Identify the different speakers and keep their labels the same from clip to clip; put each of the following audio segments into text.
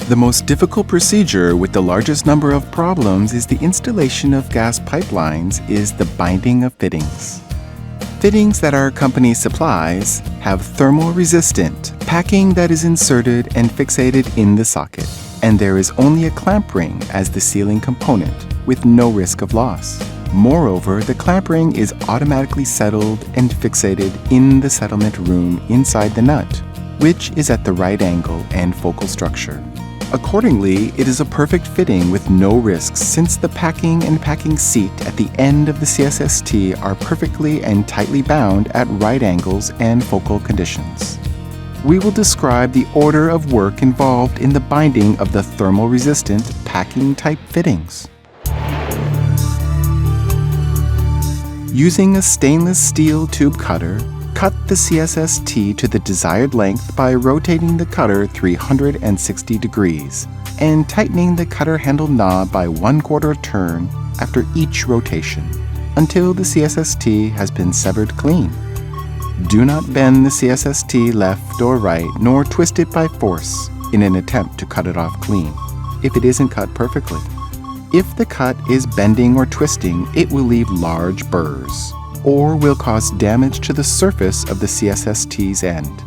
Speaker 1: The most difficult procedure with the largest number of problems is the installation of gas pipelines is the binding of fittings. Fittings that our company supplies have thermal-resistant packing that is inserted and fixated in the socket, and there is only a clamp ring as the sealing component with no risk of loss. Moreover, the clamp ring is automatically settled and fixated in the settlement room inside the nut, which is at the right angle and focal structure. Accordingly, it is a perfect fitting with no risks since the packing and packing seat at the end of the CSST are perfectly and tightly bound at right angles and focal conditions. We will describe the order of work involved in the binding of the thermal-resistant packing type fittings. Using a stainless steel tube cutter, cut the CSST to the desired length by rotating the cutter 360 degrees and tightening the cutter handle knob by 1/4 turn after each rotation until the CSST has been severed clean. Do not bend the CSST left or right nor twist it by force in an attempt to cut it off clean if it isn't cut perfectly. If the cut is bending or twisting, it will leave large burrs or will cause damage to the surface of the CSST's end.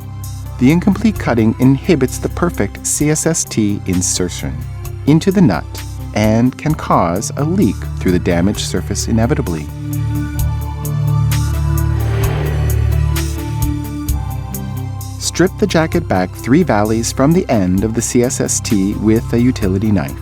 Speaker 1: The incomplete cutting inhibits the perfect CSST insertion into the nut and can cause a leak through the damaged surface inevitably. Strip the jacket back 3 valleys from the end of the CSST with a utility knife.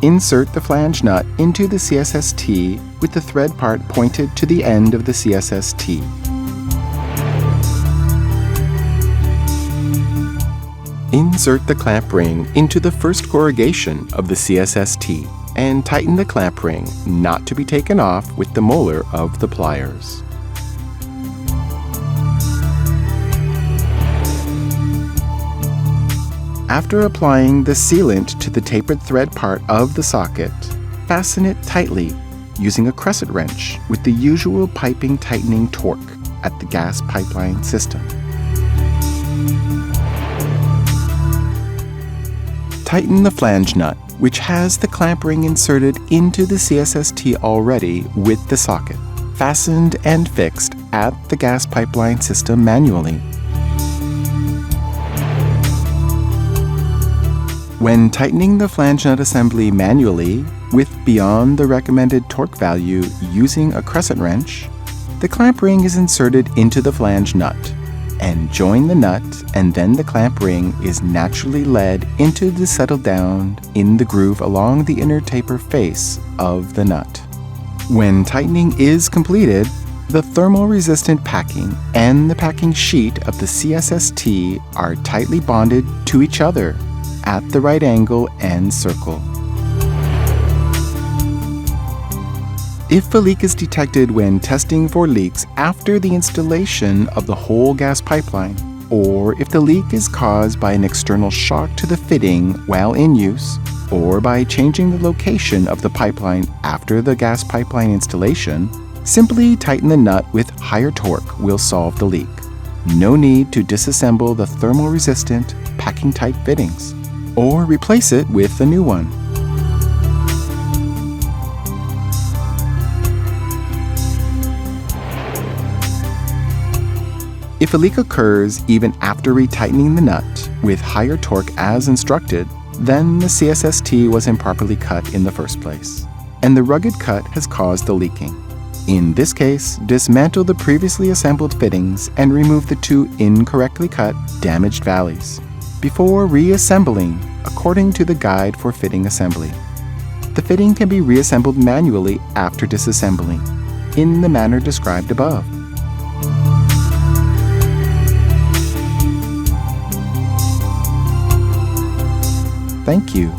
Speaker 1: Insert the flange nut into the CSST with the thread part pointed to the end of the CSST. Insert the clamp ring into the first corrugation of the CSST and tighten the clamp ring not to be taken off with the molar of the pliers. After applying the sealant to the tapered thread part of the socket, fasten it tightly using a crescent wrench with the usual piping tightening torque at the gas pipeline system. Tighten the flange nut, which has the clamp ring inserted into the CSST already with the socket, fastened and fixed at the gas pipeline system manually. When tightening the flange nut assembly manually with beyond the recommended torque value using a crescent wrench, the clamp ring is inserted into the flange nut and join the nut, and then the clamp ring is naturally led into the settled down in the groove along the inner taper face of the nut. When tightening is completed, the thermal-resistant packing and the packing sheet of the CSST are tightly bonded to each other at the right angle and circle. If a leak is detected when testing for leaks after the installation of the whole gas pipeline, or if the leak is caused by an external shock to the fitting while in use, or by changing the location of the pipeline after the gas pipeline installation, simply tighten the nut with higher torque will solve the leak. No need to disassemble the thermal-resistant packing type fittings, or replace it with a new one. If a leak occurs even after retightening the nut with higher torque as instructed, then the CSST was improperly cut in the first place, and the rugged cut has caused the leaking. In this case, dismantle the previously assembled fittings and remove the 2 incorrectly cut, damaged valleys before reassembling according to the guide for fitting assembly. The fitting can be reassembled manually after disassembling, in the manner described above. Thank you.